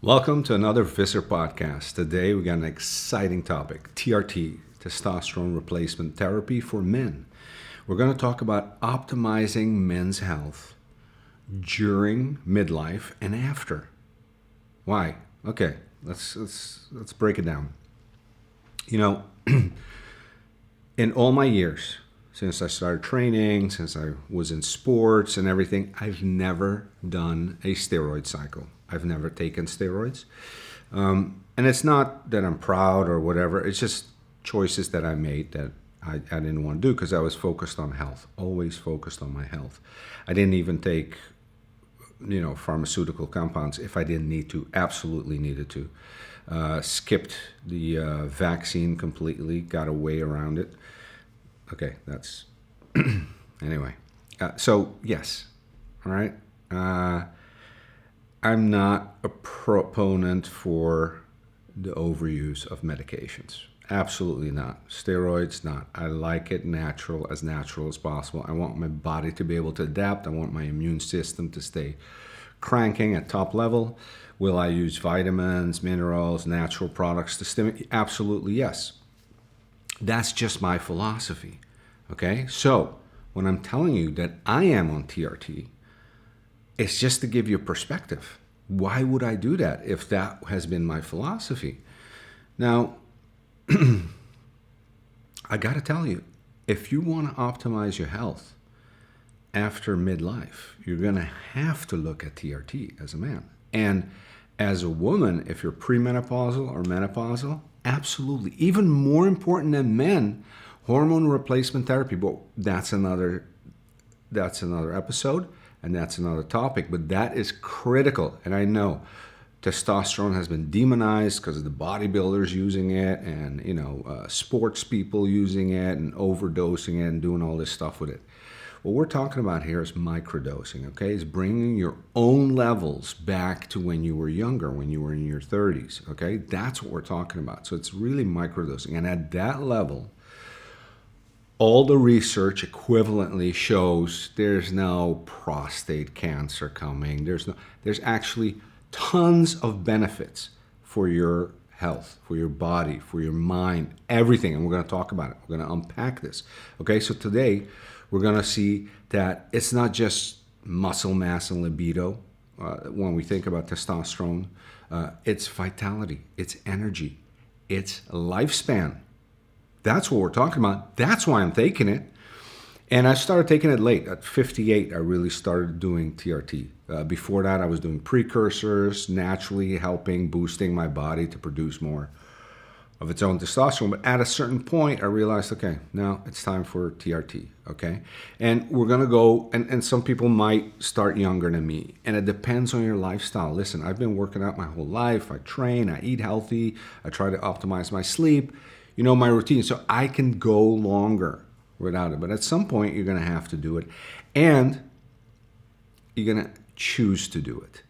Welcome to another Visser podcast. Today we got an exciting topic, TRT, testosterone replacement therapy for men. We're going to talk about optimizing men's health during midlife and after. Why? Okay, let's break it down. You know, in all my years, since I started training, since I was in sports and everything, I've never done a steroid cycle. I've never taken steroids. And it's not that I'm proud or whatever. It's just choices that I made that I didn't want to do because I was focused on health, always focused on my health. I didn't even take, pharmaceutical compounds if I didn't need to, absolutely needed to. Skipped the vaccine completely, got a way around it. Okay, that's, anyway. So, yes, all right. I'm not a proponent for the overuse of medications. Absolutely not. Steroids, not. I like it natural as possible. I want my body to be able to adapt. I want my immune system to stay cranking at top level. Will I use vitamins, minerals, natural products to stimulate? Absolutely yes. That's just my philosophy. Okay? So, when I'm telling you that I am on TRT, it's just to give you a perspective. Why would I do that if that has been my philosophy? Now, I got to tell you, if you want to optimize your health after midlife, you're going to have to look at TRT as a man. And as a woman, if you're premenopausal or menopausal, absolutely. Even more important than men, hormone replacement therapy. But that's another episode. And that's another topic, but that is critical. And I know testosterone has been demonized because of the bodybuilders using it and, sports people using it and overdosing it and doing all this stuff with it. What we're talking about here is microdosing, okay? It's bringing your own levels back to when you were younger, when you were in your 30s, okay? That's what we're talking about. So it's really microdosing. And at that level, all the research equivalently shows there's no prostate cancer coming. There's actually tons of benefits for your health, for your body, for your mind, everything. And we're going to talk about it. We're going to unpack this. Okay, so today we're going to see that it's not just muscle mass and libido. When we think about testosterone, it's vitality, it's energy, it's lifespan. That's what we're talking about. That's why I'm taking it. And I started taking it late. At 58, I really started doing TRT. Before that, I was doing precursors, naturally helping, boosting my body to produce more of its own testosterone. But at a certain point, I realized, okay, now it's time for TRT, okay? And we're going to go, and some people might start younger than me. And it depends on your lifestyle. Listen, I've been working out my whole life. I train, I eat healthy. I try to optimize my sleep. My routine, so I can go longer without it. But at some point, you're going to have to do it. And you're going to choose to do it.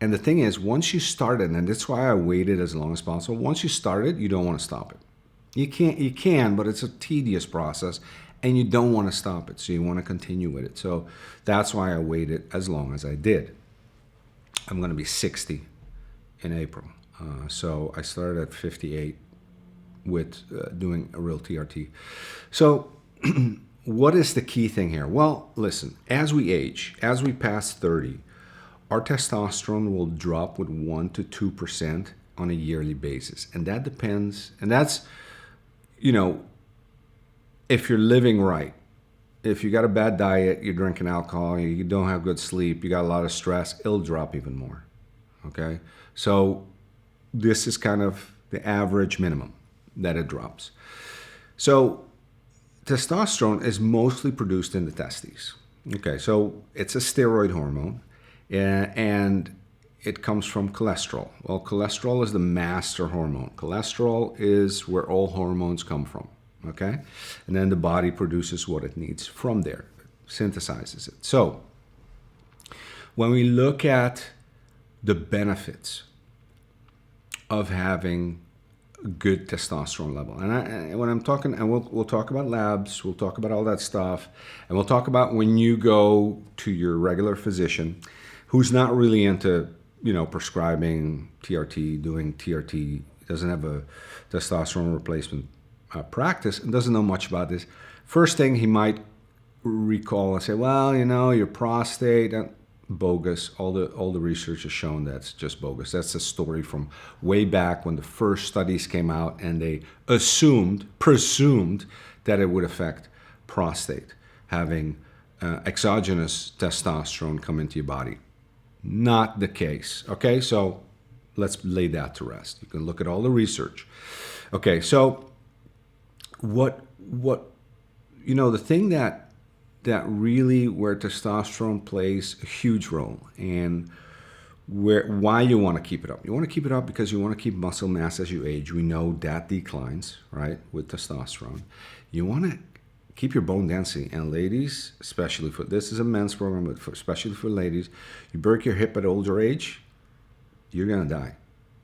And the thing is, once you start it, and that's why I waited as long as possible, once you start it, you don't want to stop it. You can, but it's a tedious process, and you don't want to stop it. So you want to continue with it. So that's why I waited as long as I did. I'm going to be 60 in April. So I started at 58. With doing a real TRT. So what is the key thing here? Well, listen, as we age, as we pass 30, our testosterone will drop with 1 to 2% on a yearly basis. And that depends, and that's, if you're living right. If you got a bad diet, you're drinking alcohol, you don't have good sleep, you got a lot of stress, it'll drop even more, okay? So this is kind of the average minimum that it drops. So testosterone is mostly produced in the testes. Okay, so it's a steroid hormone, and it comes from cholesterol. Well, cholesterol is the master hormone. Cholesterol is where all hormones come from, okay? And then the body produces what it needs from there, synthesizes it. So when we look at the benefits of having good testosterone level. And when I'm talking, and we'll talk about labs, we'll talk about all that stuff, and we'll talk about when you go to your regular physician who's not really into prescribing TRT, doing TRT, doesn't have a testosterone replacement practice, and doesn't know much about this, first thing he might recall and say, well, your prostate, bogus. All the research has shown that's just bogus. That's a story from way back when the first studies came out, and they presumed that it would affect prostate, having exogenous testosterone come into your body. Not the case. Okay, so let's lay that to rest. You can look at all the research. Okay, so what the thing that really where testosterone plays a huge role, and why you want to keep it up. You want to keep it up because you want to keep muscle mass as you age. We know that declines, right, with testosterone. You want to keep your bone density. And ladies, especially this is a men's program, but especially for ladies, you break your hip at older age, you're going to die.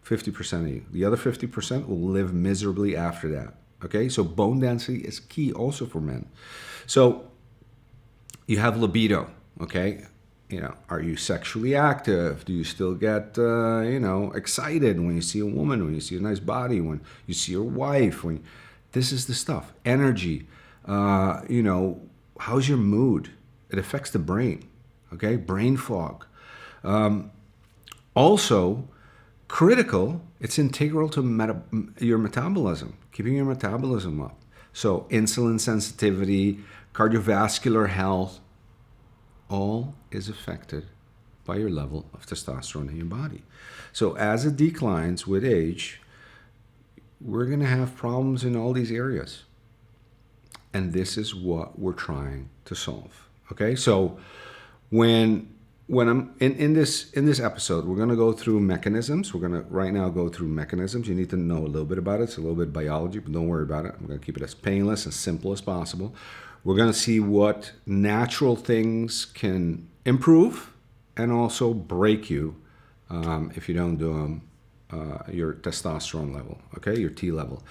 50% of you. The other 50% will live miserably after that. Okay, so bone density is key also for men. So you have libido, okay? Are you sexually active? Do you still get, excited when you see a woman, when you see a nice body, when you see your wife? This is the stuff. Energy. How's your mood? It affects the brain, okay? Brain fog. Also, critical, it's integral to your metabolism, keeping your metabolism up. So insulin sensitivity, cardiovascular health, all is affected by your level of testosterone in your body. So as it declines with age, we're going to have problems in all these areas. And this is what we're trying to solve. Okay, so when I'm in this episode, we're going to go through mechanisms. We're going to right now go through mechanisms. You need to know a little bit about it. It's a little bit of biology, but don't worry about it. I'm going to keep it as painless and simple as possible. We're going to see what natural things can improve and also break you if you don't do them. Your testosterone level, okay, your T level.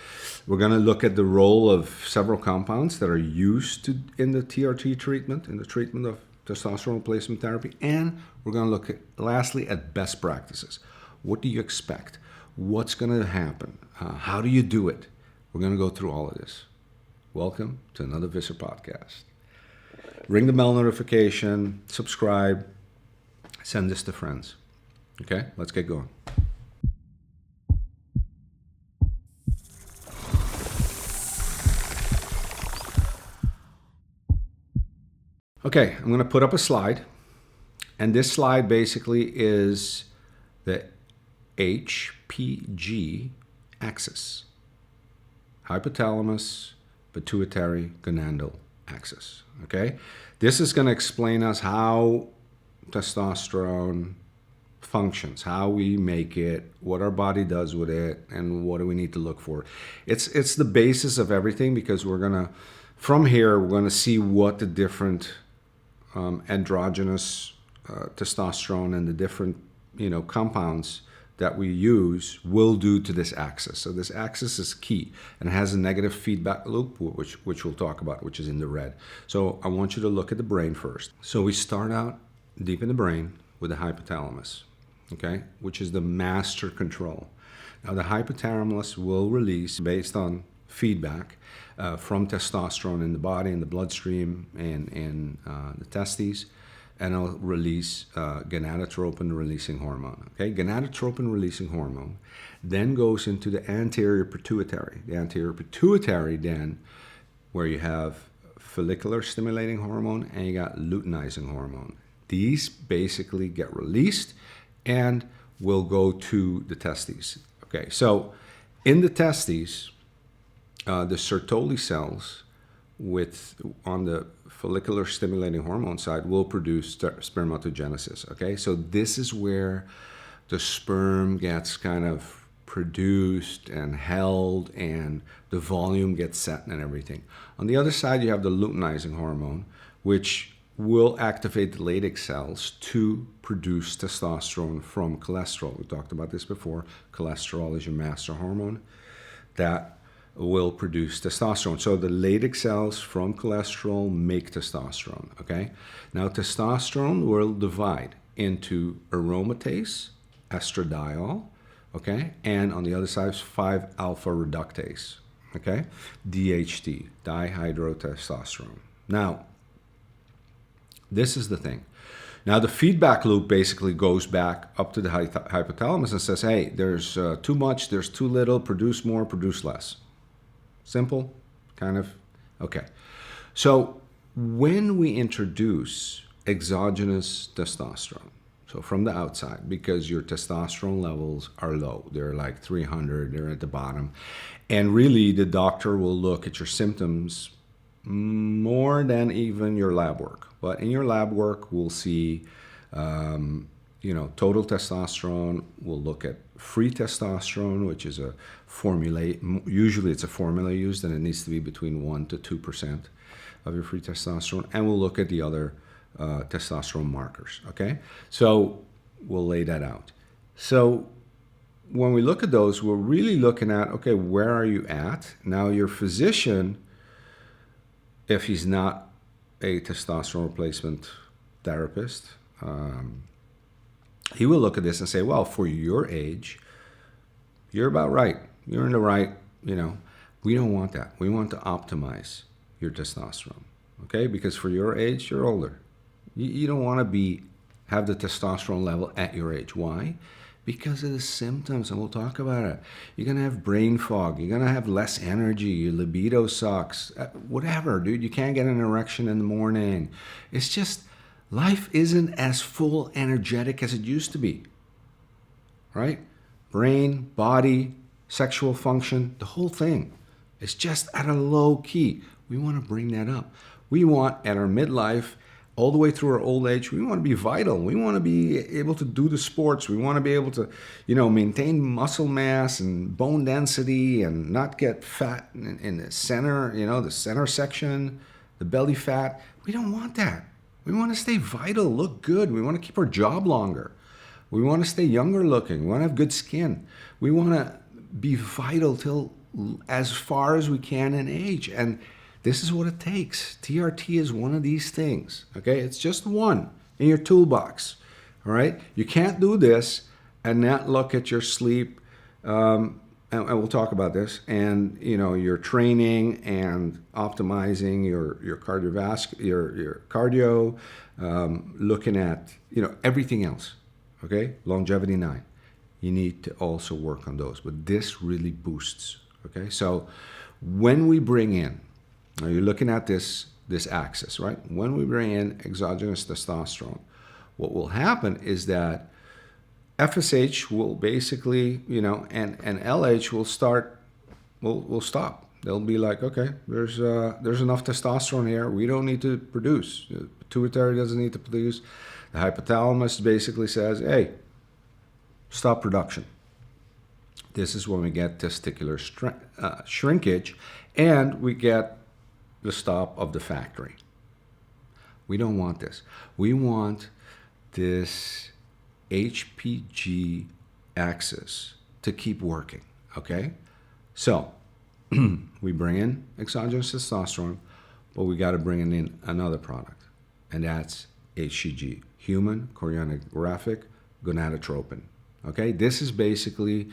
We're going to look at the role of several compounds that are used in the TRT treatment, in the treatment of testosterone replacement therapy, and we're going to look lastly at best practices. What do you expect? What's going to happen? How do you do it? We're going to go through all of this. Welcome to another Visser podcast. Ring the bell notification, subscribe, send this to friends. Okay, let's get going. Okay, I'm going to put up a slide, and this slide basically is the HPG axis, hypothalamus, pituitary, gonadal axis. Okay, this is going to explain us how testosterone functions, how we make it, what our body does with it, and what do we need to look for. It's the basis of everything, because from here we're going to see what the different androgynous testosterone and the different compounds that we use will do to this axis. So this axis is key, and it has a negative feedback loop, which we'll talk about, which is in the red. So I want you to look at the brain first. So we start out deep in the brain with the hypothalamus, okay, which is the master control. Now the hypothalamus will release, based on feedback from testosterone in the body, in the bloodstream, and in the testes, and it'll release gonadotropin-releasing hormone. Okay, gonadotropin-releasing hormone then goes into the anterior pituitary. The anterior pituitary then, where you have follicular-stimulating hormone and you got luteinizing hormone. These basically get released and will go to the testes. Okay, so in the testes, the Sertoli cells on the follicular stimulating hormone side will produce spermatogenesis. Okay, so this is where the sperm gets kind of produced and held, and the volume gets set and everything. On the other side, you have the luteinizing hormone, which will activate the Leydig cells to produce testosterone from cholesterol. We talked about this before. Cholesterol is your master hormone that will produce testosterone. So the Leydig cells from cholesterol make testosterone, okay? Now testosterone will divide into aromatase estradiol, okay? And on the other side is 5-alpha reductase, okay? DHT, dihydrotestosterone. Now, this is the thing. Now, the feedback loop basically goes back up to the hypothalamus and says, hey, there's too much, there's too little, produce more, produce less. Simple, kind of, okay. So when we introduce exogenous testosterone, so from the outside, because your testosterone levels are low, they're like 300, they're at the bottom, and really the doctor will look at your symptoms more than even your lab work. But in your lab work, we'll see, total testosterone. We'll look at free testosterone, which is a formula. Usually it's a formula used, and it needs to be between 1 to 2% of your free testosterone. And we'll look at the other testosterone markers, okay? So we'll lay that out. So when we look at those, we're really looking at, okay, where are you at? Now your physician, if he's not a testosterone replacement therapist, he will look at this and say, well, for your age, you're about right. You're in the right, we don't want that. We want to optimize your testosterone, okay? Because for your age, you're older. You don't want to have the testosterone level at your age. Why? Because of the symptoms, and we'll talk about it. You're going to have brain fog. You're going to have less energy. Your libido sucks. Whatever, dude. You can't get an erection in the morning. It's just, life isn't as full energetic as it used to be, right? Brain, body, sexual function, the whole thing. It's just at a low key. We want to bring that up. We want, at our midlife, all the way through our old age, we want to be vital. We want to be able to do the sports. We want to be able to, maintain muscle mass and bone density and not get fat in the center, the center section, the belly fat. We don't want that. We want to stay vital, look good. We want to keep our job longer. We want to stay younger looking. We want to have good skin. We want to be vital till as far as we can in age. And this is what it takes. TRT is one of these things, okay? It's just one in your toolbox, all right? You can't do this and not look at your sleep, and we'll talk about this, and, your training and optimizing your cardiovascular, your cardio, looking at, everything else, okay? Longevity 9. You need to also work on those, but this really boosts, okay? So when we bring in, now you're looking at this axis, right? When we bring in exogenous testosterone, what will happen is that FSH will basically, and LH will stop. They'll be like, okay, there's enough testosterone here. We don't need to produce. The pituitary doesn't need to produce. The hypothalamus basically says, hey, stop production. This is when we get testicular shrinkage, and we get the stop of the factory. We don't want this. We want this HPG axis to keep working, okay? So we bring in exogenous testosterone, but we got to bring in another product, and that's HCG, human choreographic gonadotropin, okay? This is basically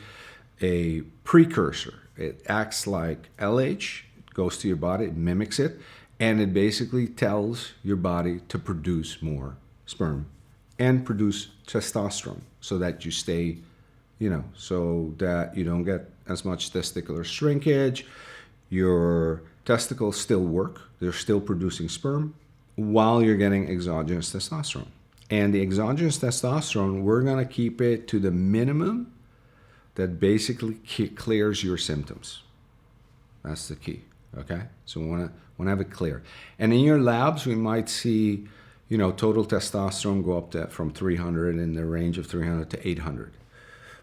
a precursor. It acts like LH, goes to your body, it mimics it, and it basically tells your body to produce more sperm and produce testosterone so that you stay, so that you don't get as much testicular shrinkage. Your testicles still work. They're still producing sperm while you're getting exogenous testosterone. And the exogenous testosterone, we're going to keep it to the minimum that basically clears your symptoms. That's the key. Okay, so we want to have it clear. And in your labs, we might see, total testosterone go up from 300 in the range of 300 to 800.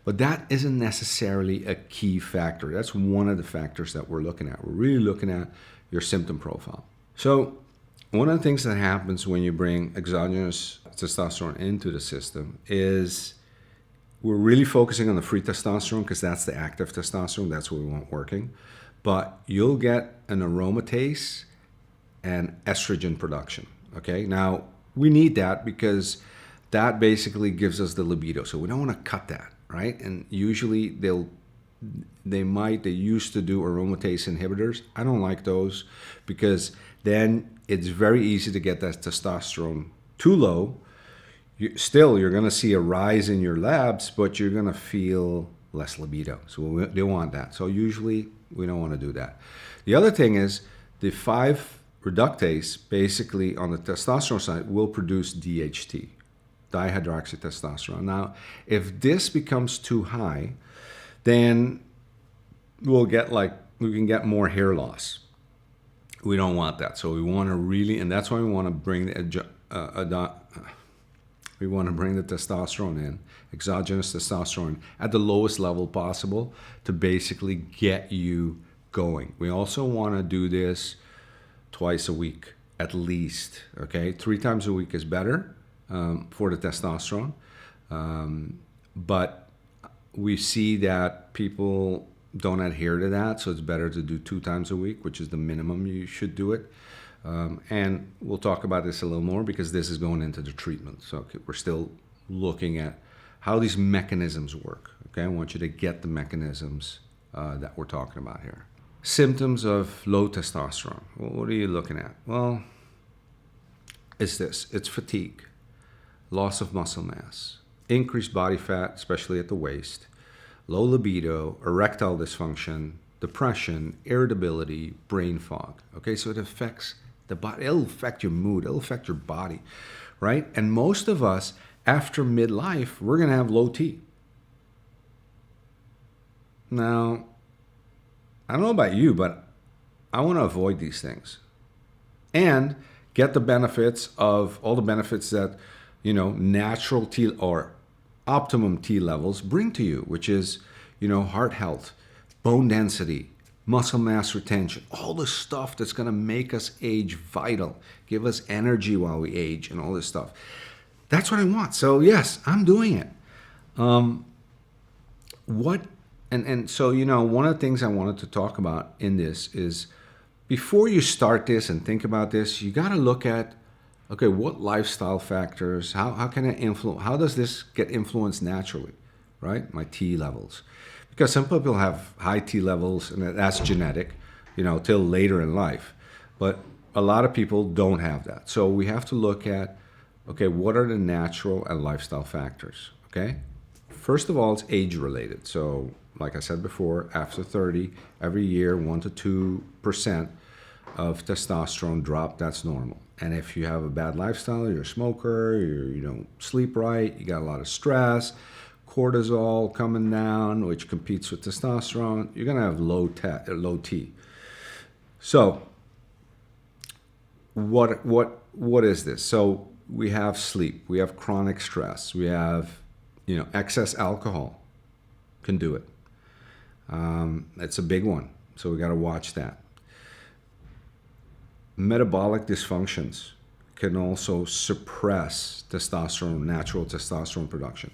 But that isn't necessarily a key factor. That's one of the factors that we're looking at. We're really looking at your symptom profile. So one of the things that happens when you bring exogenous testosterone into the system is we're really focusing on the free testosterone because that's the active testosterone. That's what we want working. But you'll get an aromatase and estrogen production, okay? Now, we need that because that basically gives us the libido. So we don't want to cut that, right? And usually they used to do aromatase inhibitors. I don't like those because then it's very easy to get that testosterone too low. You're going to see a rise in your labs, but you're going to feel less libido. So we don't want that. So usually we don't want to do that. The other thing is the 5-reductase, basically on the testosterone side, will produce DHT, dihydroxytestosterone. Now, if this becomes too high, then we can get more hair loss. We don't want that. So we want to really, and that's why we want to bring the testosterone in, exogenous testosterone, at the lowest level possible to basically get you going. We also want to do this twice a week at least, okay? 3 times a week is better for the testosterone. But we see that people don't adhere to that, so it's better to do 2 times a week, which is the minimum you should do it. And we'll talk about this a little more because this is going into the treatment. So we're still looking at how these mechanisms work. Okay, I want you to get the mechanisms that we're talking about here. Symptoms of low testosterone. Well, what are you looking at? Well, it's fatigue, loss of muscle mass, increased body fat, especially at the waist, low libido, erectile dysfunction, depression, irritability, brain fog. Okay, so it affects the body. It'll affect your mood. It'll affect your body, right? And most of us, after midlife, we're going to have low T. Now, I don't know about you, but I want to avoid these things and get the benefits of all the benefits that, natural T or optimum T levels bring to you, which is, heart health, bone density, muscle mass retention, all the stuff that's going to make us age vital, give us energy while we age and all this stuff. That's what I want. So yes, I'm doing it. So, one of the things I wanted to talk about in this is before you start this and think about this, you got to look at, okay, what lifestyle factors, how can it influence, how does this get influenced naturally, right? My T levels. Because some people have high T levels, and that's genetic, till later in life. But a lot of people don't have that. So we have to look at, okay, what are the natural and lifestyle factors, okay? First of all, it's age-related. So like I said before, after 30, every year, 1 to 2% of testosterone drop, that's normal. And if you have a bad lifestyle, you're a smoker, you don't sleep right, you got a lot of stress, cortisol coming down, which competes with testosterone, you're going to have low T. So what is this? So we have sleep, we have chronic stress, we have excess alcohol can do it. It's a big one, so we got to watch that. Metabolic dysfunctions can also suppress natural testosterone production.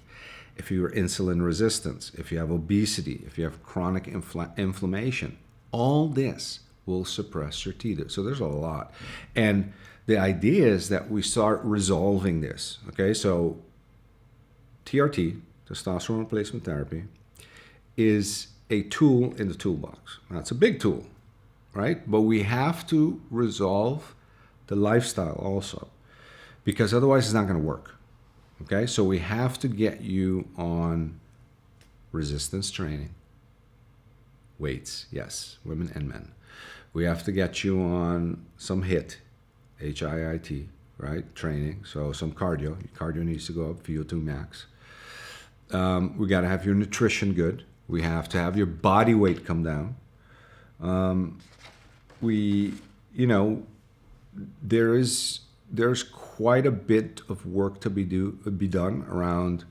If you're insulin resistance, if you have obesity, if you have chronic inflammation, all this will suppress your T. So there's a lot. And the idea is that we start resolving this. Okay, so TRT, testosterone replacement therapy, is a tool in the toolbox. Now, it's a big tool, right? But we have to resolve the lifestyle also, because otherwise it's not going to work. Okay, so we have to get you on resistance training, weights, yes, women and men. We have to get you on some HIIT, HIIT, right, training. So some cardio. Cardio needs to go up, VO2 max. We got to have your nutrition good. We have to have your body weight come down. There's quite a bit of work to be done around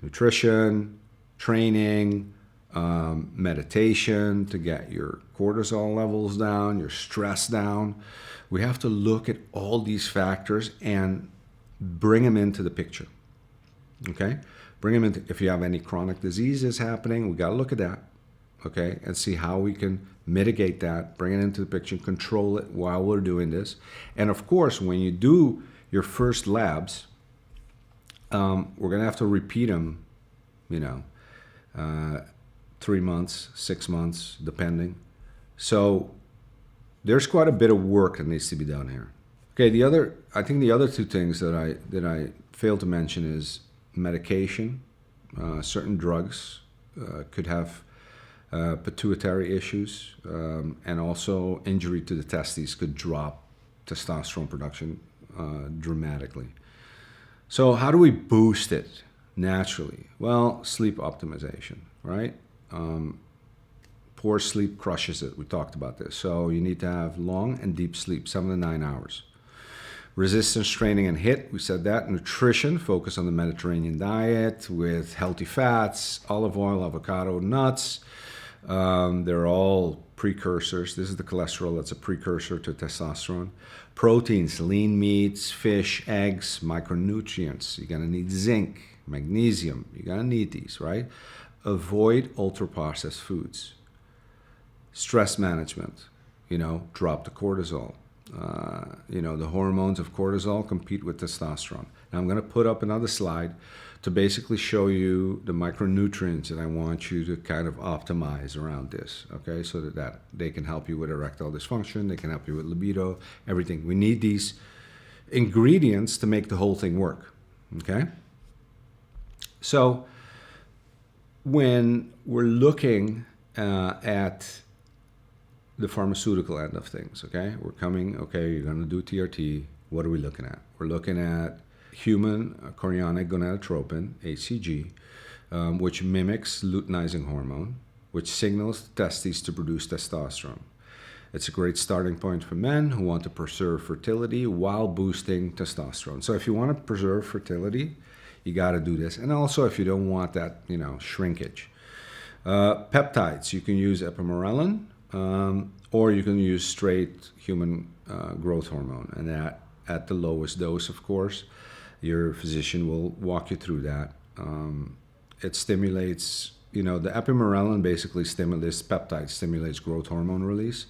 nutrition, training, meditation to get your cortisol levels down, your stress down. We have to look at all these factors and bring them into the picture. Okay? Bring them into, if you have any chronic diseases happening, we got to look at that, okay, and see how we can mitigate that, bring it into the picture, control it while we're doing this. And of course, when you do your first labs, we're going to have to repeat them, 3 months, 6 months, depending. So there's quite a bit of work that needs to be done here. Okay, I think the other two things that I failed to mention is medication. Certain drugs could have pituitary issues, and also injury to the testes could drop testosterone production dramatically. So how do we boost it naturally? Well, sleep optimization, right? Poor sleep crushes it. We talked about this. So you need to have long and deep sleep, 7 to 9 hours. Resistance training and HIIT, we said that. Nutrition, focus on the Mediterranean diet with healthy fats, olive oil, avocado, nuts. They're all precursors. This is the cholesterol that's a precursor to testosterone. Proteins, lean meats, fish, eggs, micronutrients. You're going to need zinc, magnesium. You're going to need these, right? Avoid ultra-processed foods. Stress management, drop the cortisol. The hormones of cortisol compete with testosterone. Now I'm going to put up another slide to basically show you the micronutrients that I want you to kind of optimize around this, okay? So that they can help you with erectile dysfunction, they can help you with libido, everything. We need these ingredients to make the whole thing work, okay? So when we're looking at the pharmaceutical end of things, okay? You're going to do TRT. What are we looking at? We're looking at human chorionic gonadotropin, HCG, which mimics luteinizing hormone, which signals the testes to produce testosterone. It's a great starting point for men who want to preserve fertility while boosting testosterone. So if you want to preserve fertility, you got to do this. And also if you don't want that, shrinkage. Peptides, you can use epimorelin, or you can use straight human growth hormone. And that at the lowest dose, of course. Your physician will walk you through that. It stimulates, the epimorelin basically stimulates growth hormone release,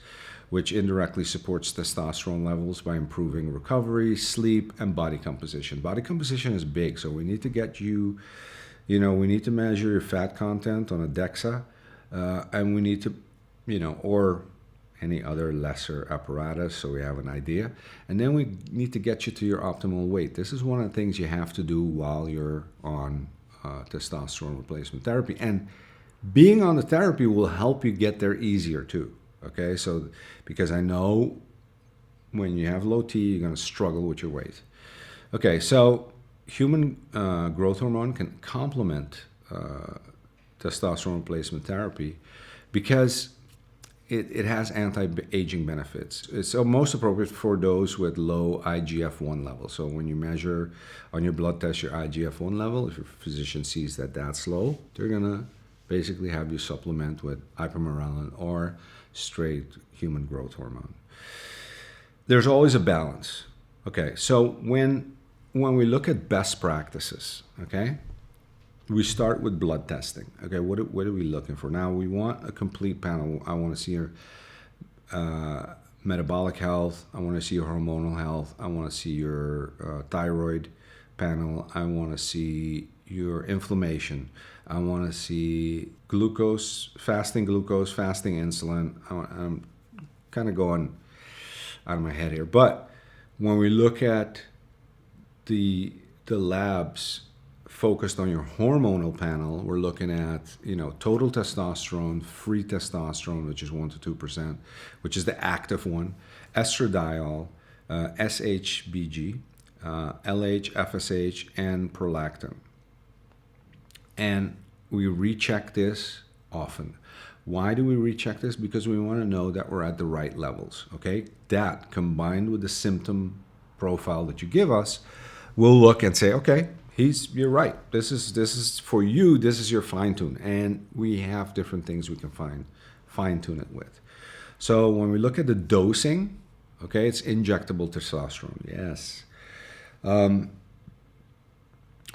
which indirectly supports testosterone levels by improving recovery, sleep, and body composition. Body composition is big, so we need to get you, we need to measure your fat content on a DEXA, and we need to, or any other lesser apparatus, so we have an idea. And then we need to get you to your optimal weight. This is one of the things you have to do while you're on testosterone replacement therapy. And being on the therapy will help you get there easier too, okay? So, because I know when you have low T, you're gonna struggle with your weight. Okay, so human growth hormone can complement testosterone replacement therapy because it has anti-aging benefits. It's most appropriate for those with low IGF-1 levels. So when you measure on your blood test your IGF-1 level, if your physician sees that that's low, they're going to basically have you supplement with ipamorelin or straight human growth hormone. There's always a balance. Okay, so when we look at best practices, okay, we start with blood testing. Okay, what are we looking for? Now, we want a complete panel. I want to see your metabolic health. I want to see your hormonal health. I want to see your thyroid panel. I want to see your inflammation. I want to see glucose, fasting insulin. I'm kind of going out of my head here. But when we look at the labs focused on your hormonal panel, we're looking at, total testosterone, free testosterone, which is 1 to 2%, which is the active one, estradiol, SHBG, LH, FSH, and prolactin. And we recheck this often. Why do we recheck this? Because we want to know that we're at the right levels, okay? That, combined with the symptom profile that you give us, we'll look and say, okay, you're right. This is for you. This is your fine tune, and we have different things we can fine tune it with. So when we look at the dosing, okay, it's injectable testosterone. Yes,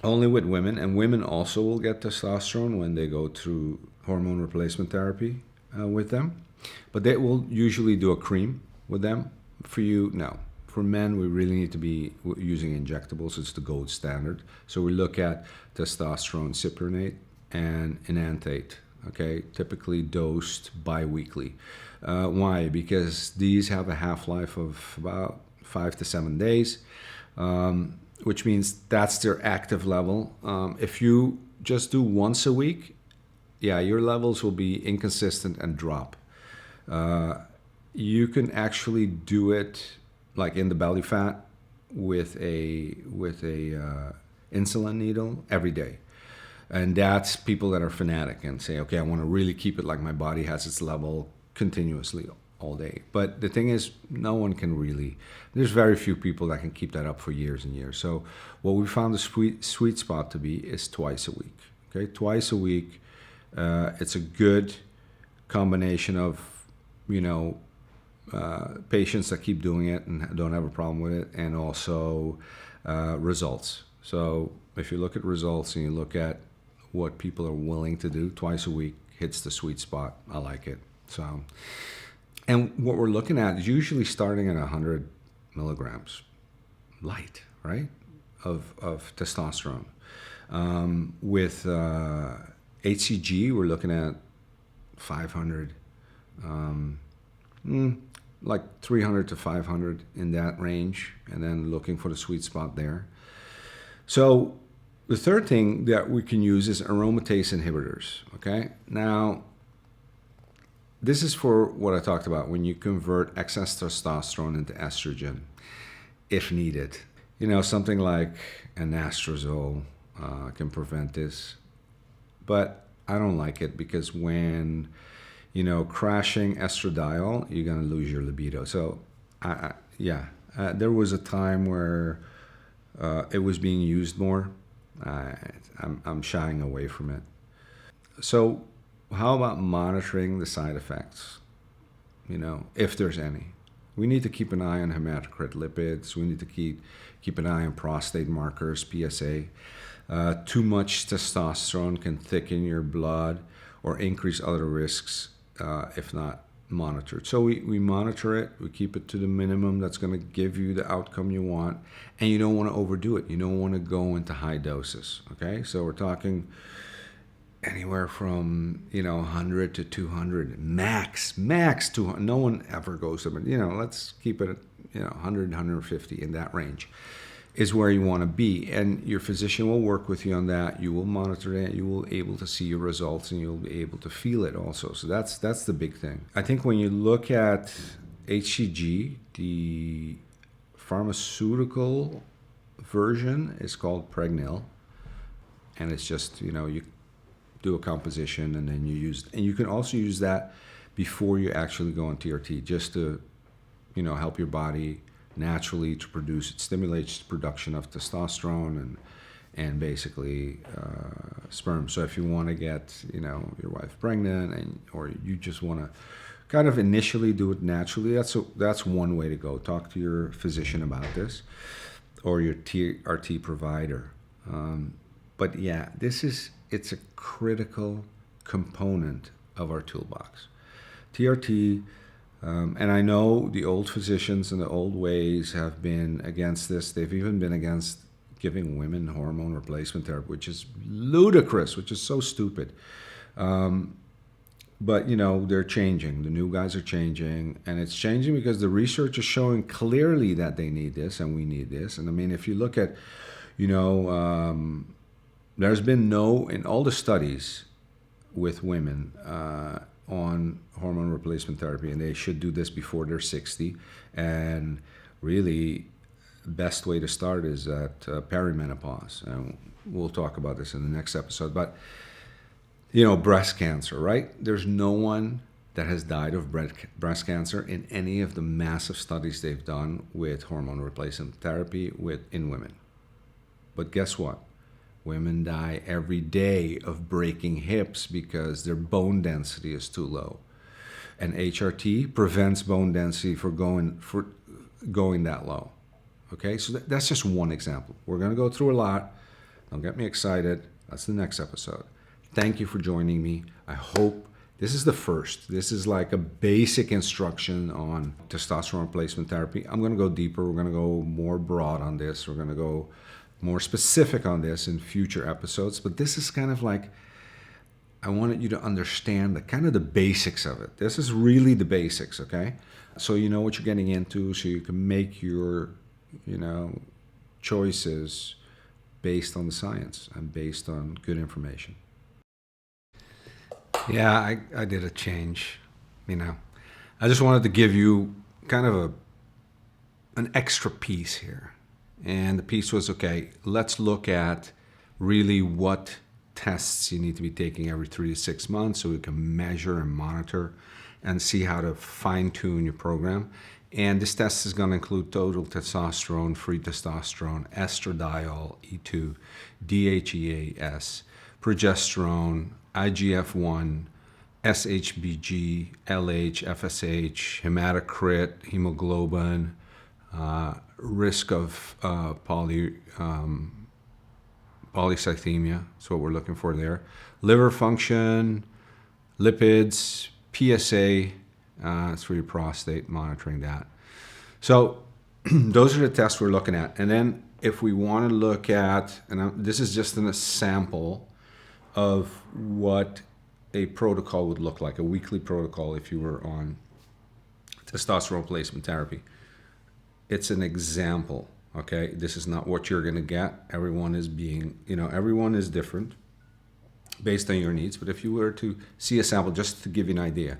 only with women, and women also will get testosterone when they go through hormone replacement therapy with them, but they will usually do a cream with them. For you, no. For men, we really need to be using injectables. It's the gold standard. So we look at testosterone, cypionate, and enanthate. Okay, typically dosed bi-weekly. Why? Because these have a half-life of about 5 to 7 days, which means that's their active level. If you just do once a week, yeah, your levels will be inconsistent and drop. You can actually do it like in the belly fat with a insulin needle every day. And that's people that are fanatic and say, okay, I want to really keep it like my body has its level continuously all day. But the thing is, no one can really, there's very few people that can keep that up for years and years. So what we found the sweet spot to be is twice a week. Okay, twice a week. It's a good combination of, patients that keep doing it and don't have a problem with it, and also results. So if you look at results and you look at what people are willing to do, twice a week hits the sweet spot. I like it. So, and what we're looking at is usually starting at 100 milligrams, light, right, of testosterone. With HCG, we're looking at 500, like 300 to 500 in that range, and then looking for the sweet spot there. So the third thing that we can use is aromatase inhibitors. Okay, now this is for what I talked about when you convert excess testosterone into estrogen, if needed. Something like anastrozole can prevent this, but I don't like it because when crashing estradiol, you're gonna lose your libido. So, there was a time where it was being used more. I'm shying away from it. So how about monitoring the side effects? If there's any. We need to keep an eye on hematocrit lipids. We need to keep an eye on prostate markers, PSA. Too much testosterone can thicken your blood or increase other risks if not monitored. So we monitor it, we keep it to the minimum that's going to give you the outcome you want, and you don't want to overdo it. You don't want to go into high doses, okay? So we're talking anywhere from 100 to 200 max 200. No one ever goes to, let's keep it at 100, 150 in that range is where you want to be, and your physician will work with you on that. You will monitor it, you will be able to see your results, and you'll be able to feel it also. So that's the big thing. I think when you look at HCG, the pharmaceutical version is called Pregnil, and it's just you do a composition and then you use, and you can also use that before you actually go on TRT, just to help your body naturally to produce. It stimulates the production of testosterone and basically sperm. So if you want to get your wife pregnant, or you just want to kind of initially do it naturally, that's one way to go. Talk to your physician about this or your TRT provider. But yeah, it's a critical component of our toolbox. TRT. And I know the old physicians and the old ways have been against this. They've even been against giving women hormone replacement therapy, which is ludicrous, which is so stupid. But, they're changing. The new guys are changing. And it's changing because the research is showing clearly that they need this and we need this. And I mean, if you look at, there's been in all the studies with women, on hormone replacement therapy, and they should do this before they're 60. And really, best way to start is at perimenopause. And we'll talk about this in the next episode. But, breast cancer, right? There's no one that has died of breast cancer in any of the massive studies they've done with hormone replacement therapy in women. But guess what? Women die every day of breaking hips because their bone density is too low. And HRT prevents bone density for going that low. Okay, so that's just one example. We're going to go through a lot. Don't get me excited. That's the next episode. Thank you for joining me. I hope This is the first. This is like a basic instruction on testosterone replacement therapy. I'm going to go deeper. We're going to go more broad on this. We're going to go more specific on this in future episodes. But this is kind of like, I wanted you to understand the kind of the basics of it. This is really the basics, okay? So you know what you're getting into, so you can make your, choices based on the science and based on good information. Yeah, I did a change, I just wanted to give you kind of an extra piece here. And the piece was, okay, let's look at really what tests you need to be taking every 3 to 6 months so we can measure and monitor and see how to fine-tune your program. And this test is going to include total testosterone, free testosterone, estradiol, E2, DHEAS, progesterone, IGF-1, SHBG, LH, FSH, hematocrit, hemoglobin, risk of polycythemia. That's what we're looking for there. Liver function, lipids, PSA, it's for your prostate, monitoring that. So those are the tests we're looking at. And then if we want to look at, and this is just a sample of what a protocol would look like, a weekly protocol if you were on testosterone replacement therapy. It's an example, okay? This is not what you're going to get. Everyone is everyone is different based on your needs. But if you were to see a sample, just to give you an idea,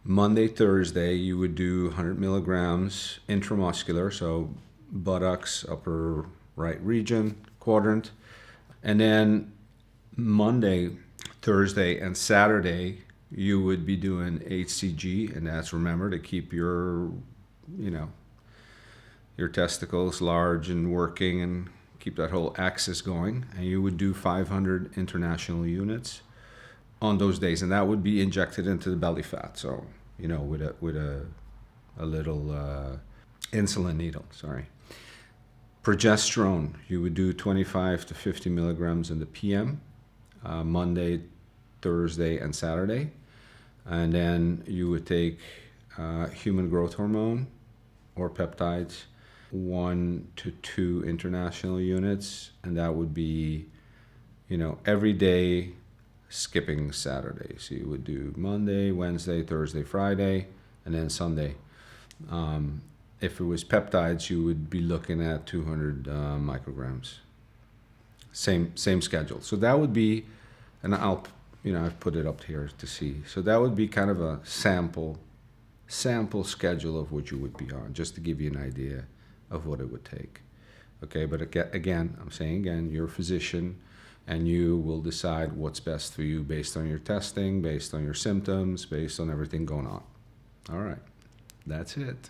Monday, Thursday, you would do 100 milligrams intramuscular, so buttocks, upper right region, quadrant. And then Monday, Thursday, and Saturday, you would be doing HCG, and that's, remember, to keep your, your testicles large and working and keep that whole axis going. And you would do 500 international units on those days, and that would be injected into the belly fat. So, with a little insulin needle. Sorry. Progesterone, you would do 25 to 50 milligrams in the PM, Monday, Thursday, and Saturday, and then you would take human growth hormone or peptides, 1 to 2 international units, and that would be, every day, skipping Saturday. So you would do Monday, Wednesday, Thursday, Friday, and then Sunday. If it was peptides, you would be looking at 200 micrograms. Same schedule. So that would be, and I've put it up here to see. So that would be kind of a sample schedule of what you would be on, just to give you an idea of what it would take. Okay, but again, I'm saying again, you're a physician, and you will decide what's best for you based on your testing, based on your symptoms, based on everything going on. All right, that's it.